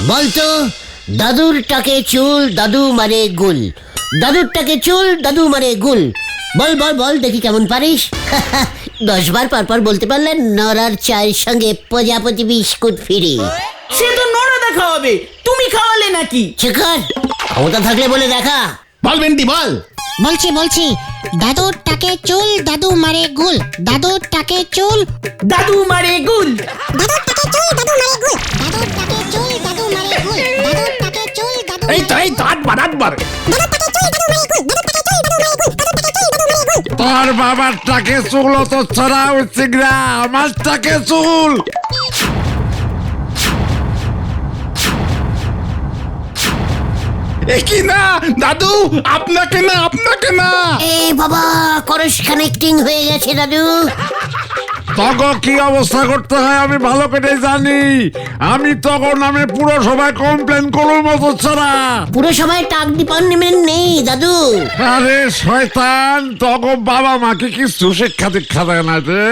বলতো দাদুর টাকে চুল দাদু মারে গুল, দাদুর টাকে চুল দাদু মারে গুল। বল বল বল দেখি কেমন পারিস। 10 বার পর বলতে পারলেন নরার চায়ের সঙ্গে প্রজাপতি বিস্কুট ফ্রি। সে তো নরদা খাওয়াবে, তুমি খাওয়ালে নাকি? শেখর, ক্ষমতা থাকলে বলে দেখা। বল ভেন্ডি বল। বলছি দাদুর টাকে চুল দাদু মারে গুল, দাদুর টাকে চুল দাদু মারে গুল। দাদুর টাকে চুল দাদু মারে গুল, দাদুর টাকে চুল দাদু মারে গুল, দাদুর টাকে চুল দাদু এই তো 8 বার। দাদুর টাকে চুল দাদু মারে গুল, দাদুর টাকে চুল দাদু মারে গুল, দাদুর টাকে চুল দাদু মারে গুল। তোর বাবার টাকে চুল তো ছড়া উঠছে না, আমার টাকে চুল। কি না দাদু, আপনাকে না। এ বাবা, করস কানেক্টিং হয়ে গেছে দাদু। তখন কি অবস্থা করতে হয় আমি ভালো করে জানি। আমি তখন নামে পুরো সবাই কমপ্লেন করুর মতো ছাড়া। পুরো সময় টাক ডিপার্টমেন্ট নেই দাদু। আরে শয়তান, তখন বাবা মাকে কিছু শিক্ষা দীক্ষা দেয় না যে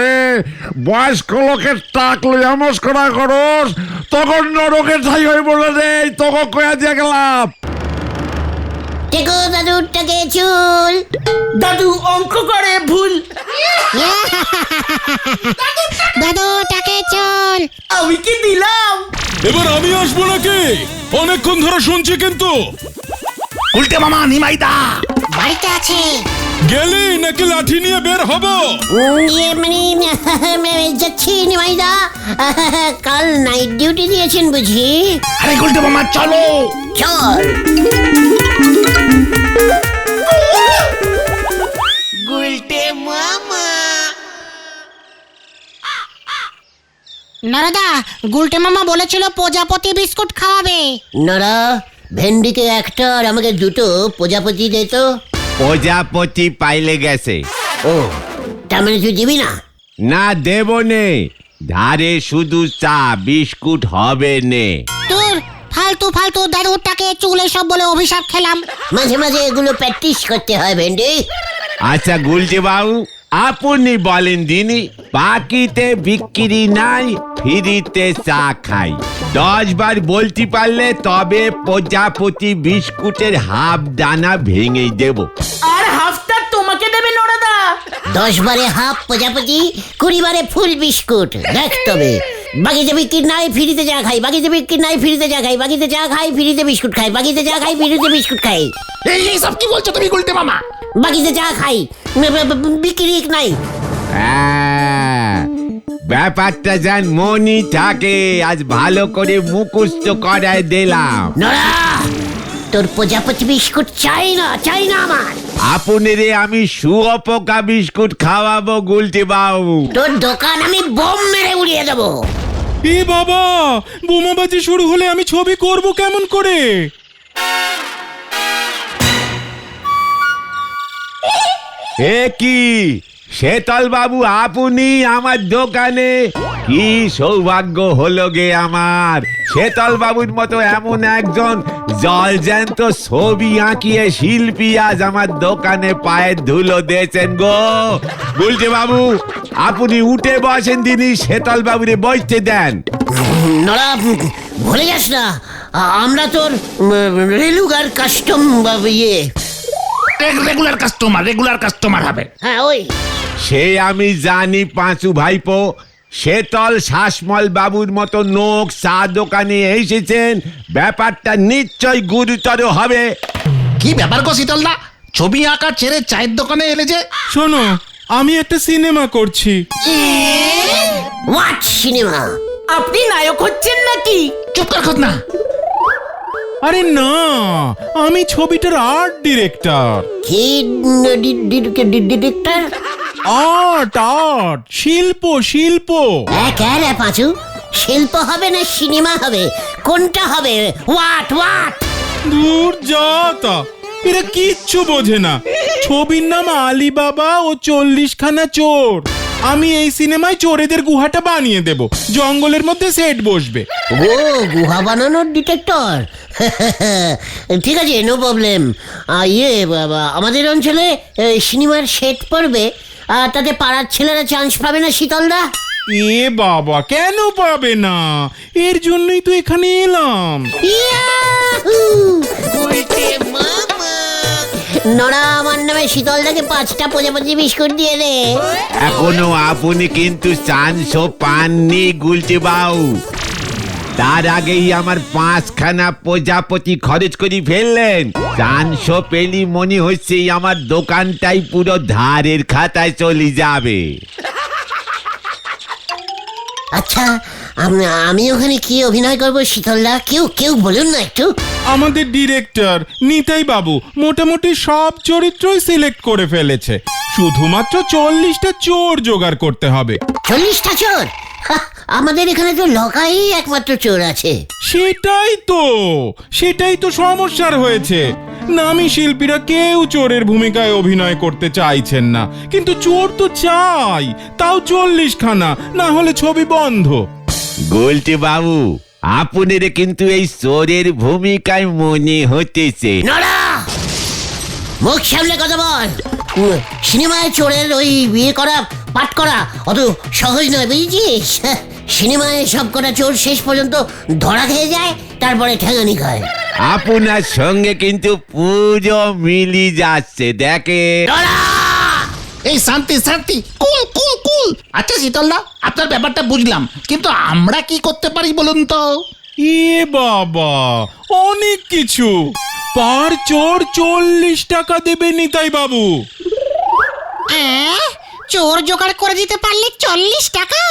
বয়স্ক লোকের টাক লইয়া মস্করা করস, তখন নরকের ঠাই হয়ে বলে রে, তখন কয়া দিয়ে গেলাম। দেখো দাদুর টাকে চুল। দাদু অঙ্ক করে ভুল। দাদুর টাকে চুল। আমি কি দিলাম? এবার আমি আসবো নাকি? অনেকক্ষণ ধরে শুনছি কিন্তু। উল্টে মামা নিমাইদা বাড়িতে আছে। গেলি নাকি লাঠি নিয়ে বের হব? যাচ্ছি নিমাইদা। কাল নাইট ডিউটি দিয়েছেন বুঝি? আরে উল্টে মামা চলো। চল। নরদা, গুলটে মামা বলেছিল প্রজাপতি বিস্কুট খাওয়াবে। নরা, ভেন্ডিকে একটা আর আমাকে দুটো প্রজাপতি দে তো। প্রজাপতি পাইলে গেছে। ও, তার মানে তুই দিবি না? না দেব নে, ধারে শুধু চা বিস্কুট হবে নে। তোর ফালতু দাদুর টাকে চুল এসব বলে অভিশাপ খেলাম। মাঝে মাঝে এগুলো প্র্যাকটিস করতে হয় ভেন্ডি। আচ্ছা গুলটে বাবু, আপনি বলেন দিনি, বাকিতে বিক্রি নাই, ফ্রিতে চা খাই। 10 বার বলতে পারলে তবে প্রজাপতি বিস্কুটের হাফ দানা ভেঙে দেব। আর হাফটা তোমাকে দেবে নরদা। 10 বারে হাফ প্রজাপতি, 20 বারে ফুল বিস্কুট। দেখ তবে বাকিতে বিক্রি নাই, ফ্রিতে চা খাই। বাকিতে বিক্রি নাই, ফ্রিতে চা খাই। বাকিতে চা খাই, ফ্রিতে বিস্কুট খাই। বাকিতে চা খাই, ফ্রিতে বিস্কুট খাই। এই সব কি বলছো তুমি উল্টে মামা? বাকিতে চা খাই, বিক্রি নাই। ব্যাপারটা যেন মনি থাকে, আজ ভালো করে মুখস্থ করায় দিলাম। নড়া, তোর প্রজাপতি বিস্কুট চাই না আমার। আপনি রে আমি শুয়োপোকা বিস্কুট খাওয়াবো গুলটে বাবু। তোর দোকান আমি বোম মেরে উড়িয়ে দেবো। এ বাবা, বোমাবাজি শুরু হলে আমি ছবি করব কেমন করে? এ কি শেতল বাবু, আপনি আমার দোকানে? কি সৌভাগ্য হলো গে আমার। শেতল বাবুর মতো এমন একজন জলজ্যান্ত ছবি আঁকিয়ে শিল্পী আজ আমার দোকানে পায়ের ধুলো দিয়েছেন গো। গুলটে বাবু, আপনি উঠে বসেন দিনই, শেতল বাবুরে বসতে দেন। নড়া, ভুলে যাস না আমরা তোর রেলুগার কাস্টম ইয়ে। রেগুলার কাস্টমার হবে। হ্যাঁ ওই। সে আমি জানি পাঁচু ভাইপো, শেতল শাসমল বাবুর মতো নোক চা দোকানে এসেছেন, ব্যাপারটা নিশ্চয় গুরুতর হবে। কি ব্যাপার গো শীতলদা, ছবি আঁকা ছেড়ে চায়ের দোকানে এলে যে? শোনো, আমি একটা সিনেমা করছি। What cinema? আপনি নায়ক হচ্ছেন নাকি? চুপ কর না। আরে না, আমি ছবিটার আর্ট ডিরেক্টর। কি ডিরেক্টর? আর্ট শিল্প। রে পাঁচু, শিল্প হবে না সিনেমা হবে? কোনটা হবে? হোয়াট? দূর যা তা, এরা কিচ্ছু বোঝে না। ছবির নাম আলিবাবা ও 40খানা চোর। আমি এই সিনেমায় চোরেদের গুহাটা বানিয়ে দেব, জঙ্গলের মধ্যে সেট বসবে। ও, গুহা বানানোর ডিটেক্টর। ঠিক আছে, নো প্রবলেম। আমাদের অঞ্চলে সিনেমার সেট পড়বে, তাতে পাড়ার ছেলেরা চান্স পাবে না শীতলদা? এ বাবা, কেন পাবে না? এর জন্যই তো এখানে এলাম। ইয়াহু! নড়া, আমার নামে শীতলদাকে 5টা প্রজাপতি বিস্কুট দিয়ে দে। এখনো আপনি কিন্তু 400 পাননি গুলটি বাউ। তার আগেই আমার 5খানা প্রজাপতি খরচ করে ফেললেন। 400 পেলি মনে হচ্ছে আমার দোকানটাই পুরো ধারের খাতায় চলে যাবে। আচ্ছা, আমি ওখানে কি অভিনয় করব শীতলদা? কেউ বলুন না একটু। আমাদের ডিরেক্টর নিতাই বাবু মোটামুটি সব চরিত্রই সিলেক্ট করে ফেলেছে। শুধুমাত্র 40টা চোর জোগাড় করতে হবে। 40টা চোর? হা, আমাদের এখানে তো লকাই একমাত্র চোর আছে। সেটাই তো সমস্যার হয়েছে। নামী শিল্পীরা কেউ চোরের ভূমিকায় অভিনয় করতে চাইছেন না, কিন্তু চোর তো চাই, তাও 40খানা, না হলে ছবি বন্ধ। গুলটি বাবু, আপনার কিন্তু এই চোরের ভূমিকায় মনে হতেছে। নড়া, মুখ সামলে কথা বল। সিনেমায় চোরের ওই বিয়ে করা, পাঠ করা অত সহজ নয়, বুঝেছিস? সিনেমায় সব কটা চোর শেষ পর্যন্ত ধরা খেয়ে যায়, তারপরে ঠ্যাঙানি খায়। আপনার সঙ্গে কিন্তু পুজো মিলি যাচ্ছে, দেখে। এই শান্তি শান্তি, কুল কুল কুল। আচ্ছা শীতলদা, আপনার ব্যাপারটা বুঝলাম, কিন্তু আমরা কি করতে পারি বলুন তো? এ বাবা, অনেক কিছু। পার চোর 40 টাকা দেবে নিতাই বাবু। চোর জোগাড় করে দিতে পারলে 40 টাকা?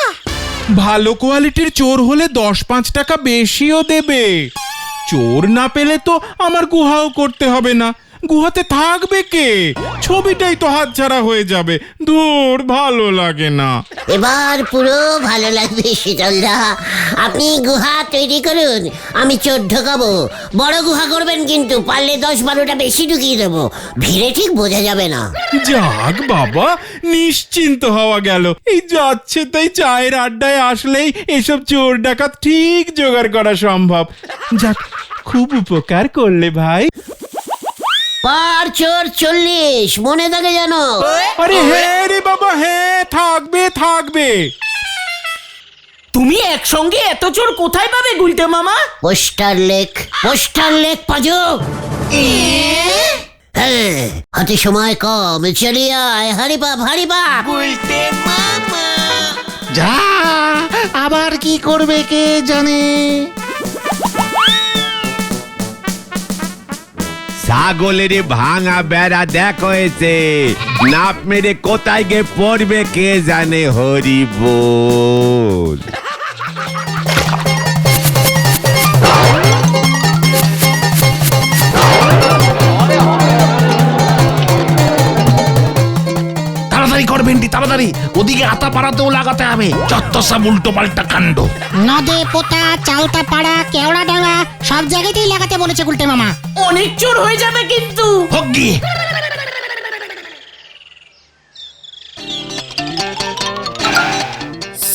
ভালো কোয়ালিটির চোর হলে 10-5 টাকা বেশিও দেবে। চোর না পেলে তো আমার গুহাও করতে হবে না। গুহাতে থাকবে কে? ছবিটাই তো হাতছাড়া হয়ে যাবে। ধুর, ভালো লাগে না। এবার পুরো ভালো লাগবে শীতলদা। আপনি গুহা তৈরি করুন, আমি চোর ঢোকাবো। বড় গুহা করবেন কিন্তু, পারলে 10-12টা বেশি ঢুকিয়ে দেবো। ভিড়ে ঠিক বোঝা যাবে না। যাক বাবা, নিশ্চিন্ত হওয়া গেল। এই যাচ্ছে তাই চায়ের আড্ডায় আসলেই এসব চোর ডাকাত ঠিক জোগাড় করা সম্ভব। যাক, খুব উপকার করলে ভাই। পার চোর 40, মনে থাকে জানো? আরে হ্যাঁ রে বাবা, হ্যাঁ, থাকবে। তুমি একসঙ্গে এত চোর কোথায় পাবে গুলটে মামা? পোস্টার লেখ পাজো। হ্যাঁ, হাতে সময় কম, চলিয়ে আয়। হারি বাপ। যা, আবার কি করবে কে জানে। ছাগলের ভাঙা বেড়া দেখ হয়েছে, নাপ মেরে কোথায় গিয়ে পড়বে কে জানে। হরি বল। তাড়াতাড়ি কর ভেন্ডি, তাড়াতাড়ি। ওদিকে আতা পাড়াতেও লাগাতে হবে। যত সব উল্টো পাল্টা কাণ্ড। নদে পোতা, চাউতা পাড়া, কেওড়া ডাঙ্গা সব জায়গাতেই লাগাতে বলেছে গুলটে মামা। অনেক চোর হয়ে যাবে কিন্তু। হোক গিয়ে।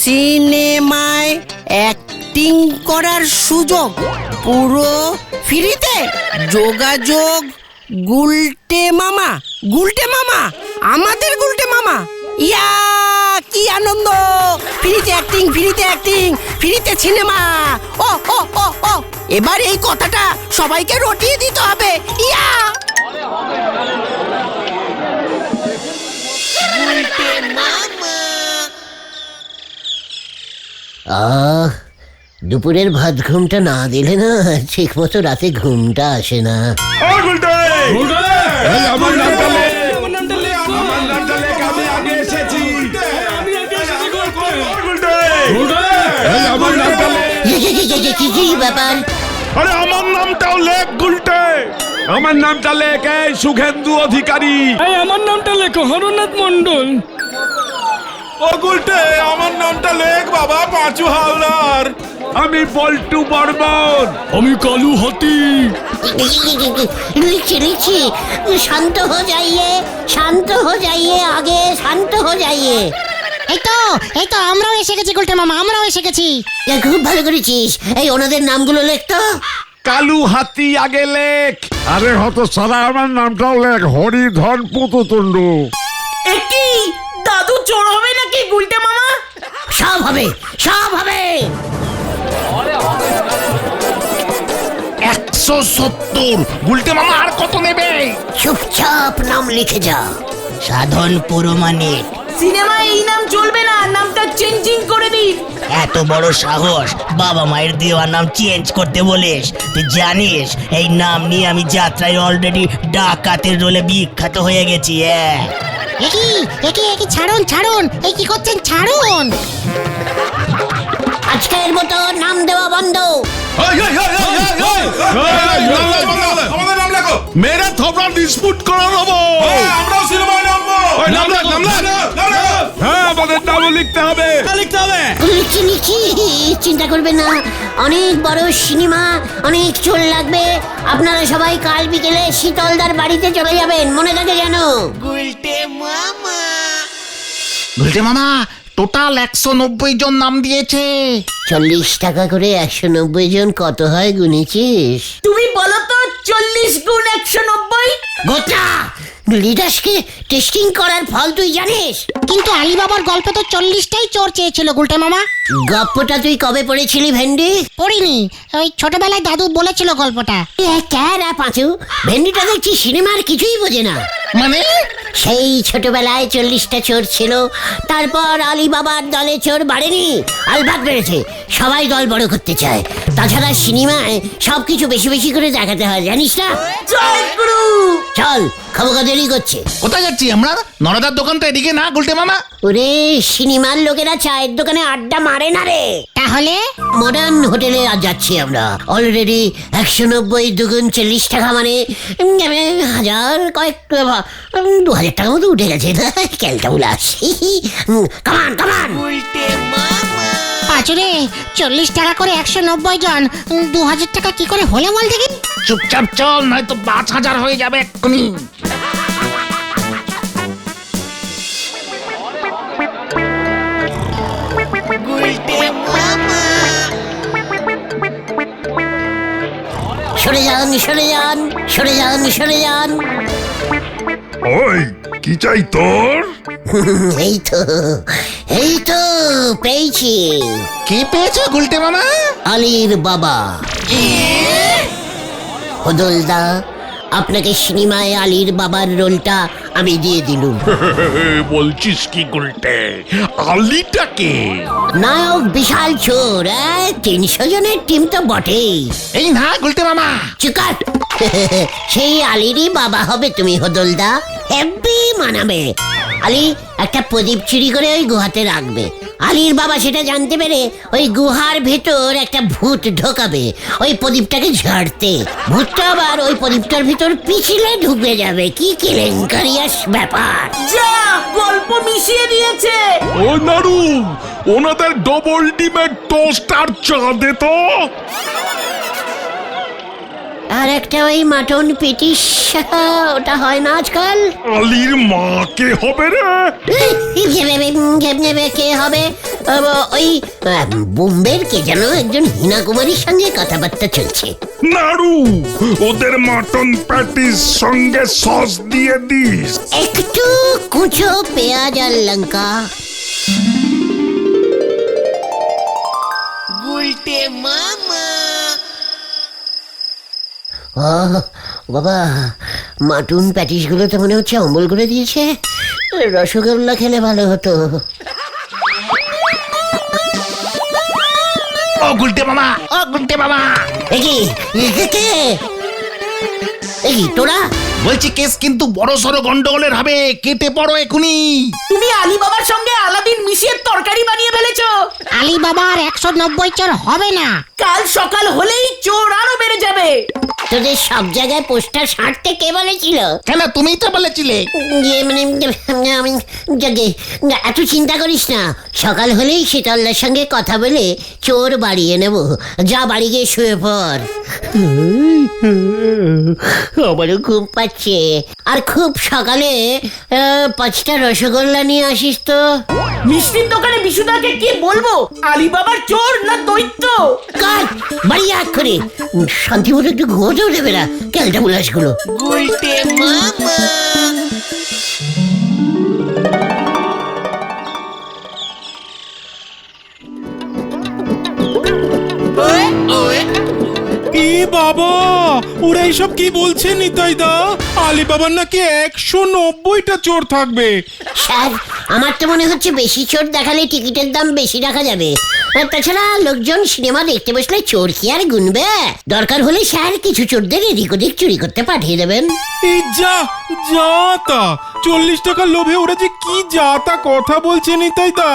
সিনেমায় অ্যাক্টিং করার সুযোগ পুরো ফ্রিতে। যোগাযোগ গুলটে মামা। আমাদের গুলটে মামা। ইয়া, কি আনন্দ! ফ্রিতে অ্যাক্টিং, ফ্রিতে সিনেমা। ও এবার এই কথাটা সবাইকে রটিয়ে দিতে হবে। ইয়া, দুপুরের ভাত ঘুমটা না দিলে না ঠিক মতো রাতে ঘুমটা আসে না। কি ব্যাপার? আরে আমার নামটাও লেখ গুলটে। আমার নামটা লেখ, এই সুখেন্দু অধিকারী। আমার নামটা লেখো হরনাথ মন্ডল। ও গুলটে, আমার নামটা লেখ বাবা, পাঁচু হাওলার। আমি পল্টু বর্মন। আমি কালু হাতি। লিখছি। শান্ত হো যাইয়ে, আগে শান্ত হো যাইয়ে। এই তো আমরাও এসে গেছি গুলটে মামা, আমরাও এসে গেছি। খুব ভালো করেছিস। এই ওনাদের নামগুলো লেখ তো। কালু হাতি আগে লেখ। আরে হত সারা, আমার নামটাও লেখ, হরিধন পুতুতুন্ডু। একই দাদু চোর হবে নাকি গুলটে মামা? সব হবে, সব হবে। 170। গুলটে মামা আর কত নেবে? চুপচাপ নাম লিখে যা। সাধন পুরমানিক। সিনেমায় এই নাম চলবে না, নামটা চেঞ্জিং করে দিন। এত বড় সাহস বাবা মায়ের দেওয়া নাম চেঞ্জ করতে বলিস? তুই জানিস এই নাম নিয়ে আমি যাত্রায় অলরেডি ডাকাতের রোলে বিখ্যাত হয়ে গেছি। একই ছাড়ুন ছাড়ুন, এই কি করছেন, ছাড়ুন। আজকের মতো নাম দেওয়া বন্ধ। আমাদের নাম লেখো। মেরে থোবরা ডিসপুট করে নেবো। আমরাও সিনেমায় নামবো। নাম লেখ, নাম লেখ। হ্যাঁ, আমাদের নামও লিখতে হবে। লিখতে হবে। লিখছি লিখছি, চিন্তা করবেন না। অনেক বড় সিনেমা, অনেক চোর লাগবে। আপনারা সবাই কাল বিকেলে শীতলদার বাড়িতে চলে যাবেন, মনে থাকে যেন। গুলটে মামা টোটাল 190 জন নাম দিয়েছে। 40 টাকা করে 190 জন কত হয় গুনেছিস? তুমি বলো তো 40 গুণ 190। গোটা লিডার্সকে টেস্টিং করার ফল তুই জানিস? কিন্তু আলিবাবার গল্পে তো 40টাই চোর চেয়েছিল গুলটে মামা। গপ্পটা তুই কবে পড়েছিলি ভেন্ডি? পড়িনি, ওই ছোটবেলায় দাদু বলেছিল গল্পটা। ক্যারা পাঁচু, ভেন্ডিটা দেখছি সিনেমার কিছুই বোঝে না। মানে সেই ছোটবেলায় 40টা চোর ছিল, তারপর আলিবাবার দলে চোর বাড়েনি, আলবাত বেড়েছে। সবাই দল বড় করতে চায়। তাছাড়া সিনেমায় সবকিছু বেশি বেশি করে দেখাতে হয়, জানিস না? জয় গুরু। চল, খাবো দেরি করছে। কোথায় যাচ্ছি আমরা? নরদার দোকান তো এদিকে না গুলটে মামা। ওরে, সিনেমার লোকেরা চায়ের দোকানে আড্ডা মারে না রে। তাহলে মডার্ন হোটেলে আজ যাচ্ছি আমরা। অলরেডি 190 দুগুণ 40 টাকা, মানে 2000 টাকা মতো উঠে গেছে। ক্যালটা উলাস। কামান কামান। পাঁচুরে 40 টাকা করে 190 জন, 2000 টাকা কি করে হলো বল দেখি। চুপচাপ চল, নয়তো 5000 হয়ে যাবে এক্ষুনি। সরে যান, সরে যান, সরে যান, সরে যান। ওই কি চাই তোর? এই তো, এই তো পেয়েছি। কি পেয়েছো গুলটে মামা? আলীর বাবা। হদলদা, আপনাকে সিনেমায় আলীর বাবার রোলটা আমি দিয়ে দিলুম। বলছিস কি গুলটে? আলিটাকে? নায়ক বিশাল চোর, 300 জনের টিম তো বটেই। এই না গুলটে মামা। চিকাট। সেই আলীরই বাবা হবে তুমি হদলদা, হেব্বি মানাবে। আলী একটা প্রদীপ চুরি করে ওই গুহাতে রাখবে। আলীর বাবা সেটা জানতে পেরে ওই গুহার ভেতর একটা ভূত ঢোকাবে ওই প্রদীপটাকে ঝাড়তে। ভূতটা আবার ওই প্রদীপটার ভিতর পিছলে ঢুকে যাবে। কি কেলেঙ্কারিয়াস ব্যাপার! যা, গল্প মিশিয়ে দিয়েছে। ও নাড়ু, ওনাদের ডবল ডিমের টোস্ট আর চা দে তো। আর একটা ওই মাটন পেটিস, ওটা হয় না আজকাল। আলির মা কে হবে রে? কে হবে? ওই বোম্বের কে যেন একজন হীনা কুমারীর সঙ্গে কথাবার্তা চলছে। নাড়ু, ওদের মাটন প্যাটিস সঙ্গে সস দিয়ে দিস। একটু কুচো পেঁয়াজ আর লঙ্কা। ও বাবা, মাটন প্যাটিস গুলো তো মনে হচ্ছে অম্বল করে দিয়েছে। রসগোল্লা খেলে ভালো হতো। ও গুলটে মামা, ও গুলটে মামা। কে তোরা? বলছি কেস কিন্তু বড় সড়ো গন্ডগোলের হবে, কেটে পড়ো এখুনি। তুমি আলী বাবার সঙ্গে আলাদিন মিশিয়ে তরকারি বানিয়ে ফেলেছো। আলিবাবার 190 চোর হবে না। কাল সকাল হলেই চোর আরো বেড়ে যাবে। তোদের সব জায়গায় পোস্টার সারতে কে বলেছিল? কেন, তুমিই তো বলেছিলে। আমি জাগে, এত চিন্তা করিস না। সকাল হলেই শীতলদার সঙ্গে কথা বলে চোর বাড়িয়ে নেব। যা, বাড়ি গিয়ে শুয়ে পড়। আমারও ঘুম পাচ্ছে। আর খুব সকালে 5টা রসগোল্লা নিয়ে আসিস তো। মিষ্টির দোকানে বিশুদাকে কি বলবো? আলী বাবার চোর না দৈত্য? কাজ বাড়ি এক করে শান্তি মতো একটু ঘুমোতেও দেবে না ক্যালটা বুলাস গুলো। বাবা, ওরা এইসব কি বলছে নিতাই দা? আলিবাবার নাকি 190টা চোর থাকবে। স্যার আমার তো মনে হচ্ছে বেশি চোর দেখালে টিকিটের দাম বেশি রাখা যাবে। আর তাছাড়া লোকজন সিনেমা দেখতে বসলে চোর কি আর গুনবে? দরকার হলে স্যার কিছু চোরদের এদিক ওদিক চুরি করতে পাঠিয়ে দেবেন। এই যা তা 40 টাকার লোভে ওরা যে কি যা তা কথা বলছে নিতাই দা।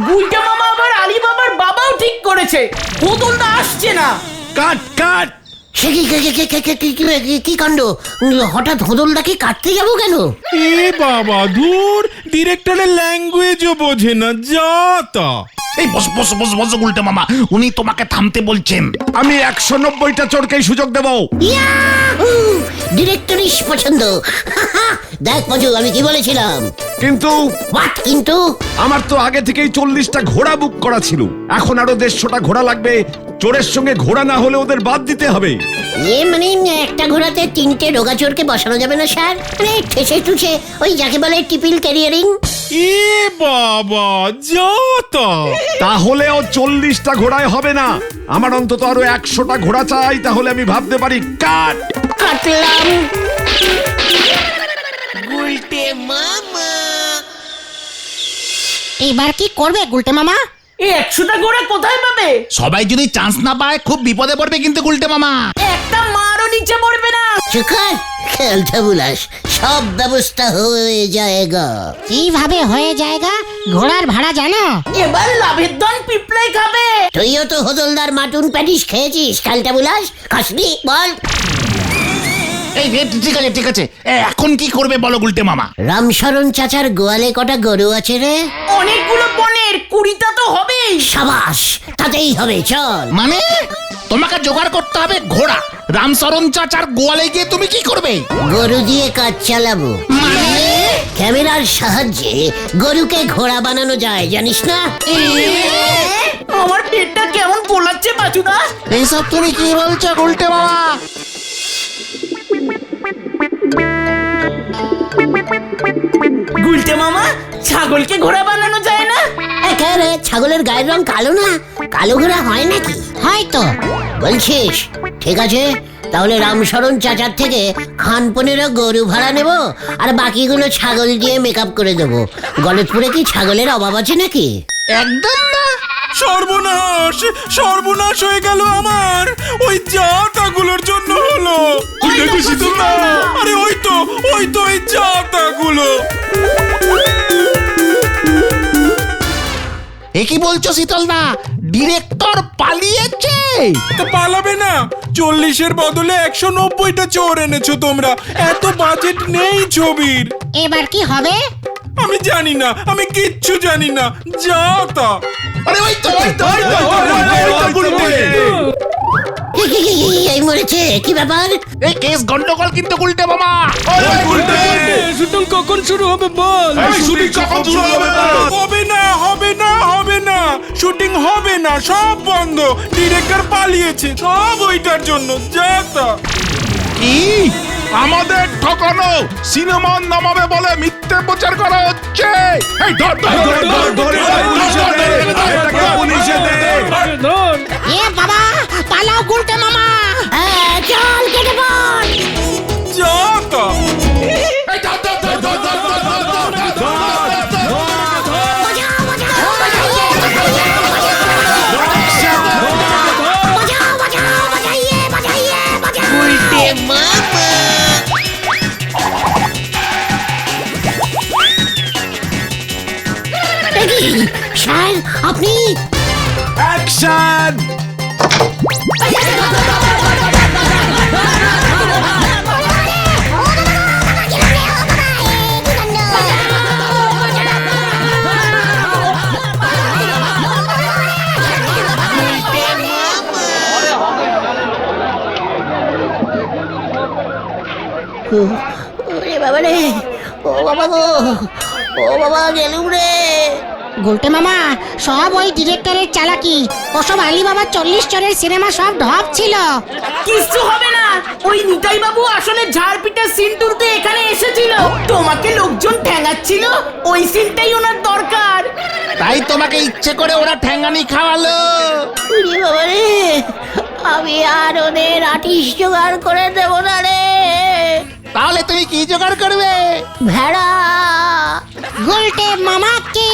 গুলটে মামা আবার আলী বাবার বাবাও ঠিক করেছে, হোদলদা আসছে না। কাট কাট। সে কি কাণ্ড, হঠাৎ হোদলদাকে কাটতে যাবো কেন? এ বাবা, ধুর, ডিরেক্টরের ল্যাঙ্গুয়েজও বোঝে না, যা তা। এই বস বস বস বস উল্টে মামা, উনি তোমাকে থামতে বলছেন। আমি 190টা চোরকেই সুযোগ দেব। ডিরেক্টরিস পছন্দ। দেখ মজু, আমি কি বলেছিলাম? কিন্তু হোয়াট কিন্তু? আমার তো আগে থেকেই 40টা ঘোড়া বুক করা ছিল, এখন আরো 150টা ঘোড়া লাগবে। চোরের সঙ্গে ঘোড়া না হলে ওদের বাদ দিতে হবে। মানে একটা ঘোড়াতে 3টে রোগা চোরকে বসানো যাবে না স্যার? মানে ঠেসে টুসে ওই যাকে বলে টিপিল ক্যারিয়ারিং। এ বাবা, যা তা। তাহলেও 40টা ঘোড়ায় হবে না, আমার অন্তত আরো 100টা ঘোড়া চাই, তাহলে আমি ভাবতে পারি। কাট। কাটলাম। এবার কি করবে গুলটে মামা? এই 100টা ঘোড়া কোথায় পাবে? সবাই যদি চান্স না পায় খুব বিপদে পড়বে কিন্তু উল্টে মামা। একটা মারও নিচে পড়বে না। চুকার খেলতে বুলাস, সব ব্যবস্থা হয়ে যায়গা। কিভাবে হয়ে যায়গা? ঘোড়ার ভাড়া জানো? এবার লাভের ধন পিঁপড়ে খাবে। তুইও তো হোদলদার মাটুন প্যাটিস খেয়েছিস, খেলতে বুলাস খাসনি বল। এই ঠিক আছে ঠিক আছে, এখন কি করবে বলো উল্টে মামা। রামশরণ চাচার গোয়ালে কটা গরু আছে রে? অনেকগুলো পনের 20টা তো হবেই। সাবাস, তাতেই হবে, চল। মানে তোমাকে জোগাড় করতে হবে ঘোড়া। রামচরণ চাচার গোয়ালে গিয়ে তুমি কি করবে? গরু দিয়ে কাজ চালাবো। ক্যামেরার সাহায্যে গরুকে ঘোড়া বানানো যায়, জানিস না? আমার পেটটা কেমন গোলাচ্ছে বাচুদা। এইসব তুমি কি বলছো উল্টে মামা? গুলটে মামা, ছাগলকে ঘোড়া বানানো যায় না? একেবারে ছাগলের গায়ের রং কালো না, কালো ঘোড়া হয় নাকি? হয়তো। বলছিস? ঠিক আছে, তাহলে রামশরণ চাচার থেকে খানপনেরও গরু ভাড়া নেব, আর বাকিগুলো ছাগল দিয়ে মেকআপ করে দেবো। গলতপুরে কি ছাগলের অভাব আছে নাকি? একদম না। সর্বনাশ, সর্বনাশ হয়ে গেল আমার। ওই জাতাগুলোর জন্য হলো। আরে ওই তো ওই জাতাগুলো। এ কি বলছো শীতল দা? ডিরেক্টর পালিয়েছে? তো পালাবে না? 40-এর বদলে 190টা চোর এনেছো তোমরা। এত বাজেট নেই ছবির। এবার কি হবে? আমি জানি না, আমি কিচ্ছু জানি না, যা তা। আরে ওই তো এই মরেছে, কি ব্যাপার? এই কেস গন্ডগোল কিন্তু উল্টে মামা। শুটিং কখন শুরু হবে বল? হবে না, হবে না, হবে না, শুটিং হবে না, সব বন্ধ। ডিরেক্টর পালিয়েছে, সব ওইটার জন্য, যা তা। কি আমাদের ঠকানো সিনেমা নামাবে বলে মিথ্যে প্রচার করা হচ্ছে? এই ধর ধর ধর ধর ধর পুলিশে দে। ধর। এ বাবা, পালাও গুলটে মামা। চল কেটে পড়। যা তা। স্যার আপনি? অ্যাকশন। ওরে বাবা রে, ও বাবা গো, ও বাবা গেলুম রে। গুলটে মামা, সব ওই ডিরেক্টরের চালাকি। ওসব আলিবাবার 40 চোরের সিনেমা সব ঢপ ছিল। কিচ্ছু হবে না। ওই নিতাই বাবু আসলে ঝাড়পিটার সিন তুলতে এখানে এসেছিল। তোমাকে লোকজন ঠ্যাঙাচ্ছিল, ওই সিনটাই ওনার দরকার। তাই তোমাকে ইচ্ছে করে ওরা ঠ্যাঙ্গানি খাওয়ালো। ওরে বাবা রে, আমি আর ওদের আটিশ জোগাড় করে দেবো না রে। তাহলে তুমি কি জোগাড় করবে? ভেড়া। গুলটে মামা কি